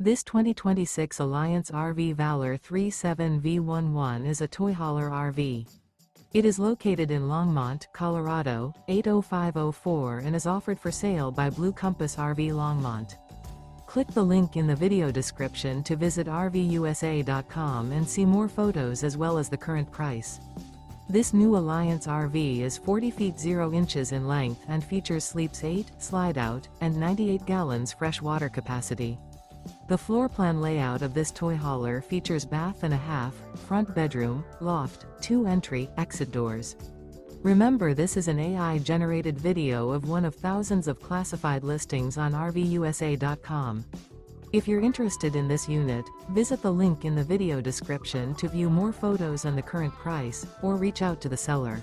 This 2026 Alliance RV Valor 37V11 is a toy hauler RV. It is located in Longmont, Colorado, 80504 and is offered for sale by Blue Compass RV Longmont. Click the link in the video description to visit RVUSA.com and see more photos as well as the current price. This new Alliance RV is 40 feet 0 inches in length and features sleeps 8, slide-out, and 98 gallons fresh water capacity. The floor plan layout of this toy hauler features bath and a half, front bedroom, loft, 2 entry, exit doors. Remember, this is an AI-generated video of one of thousands of classified listings on RVUSA.com. If you're interested in this unit, visit the link in the video description to view more photos and the current price, or reach out to the seller.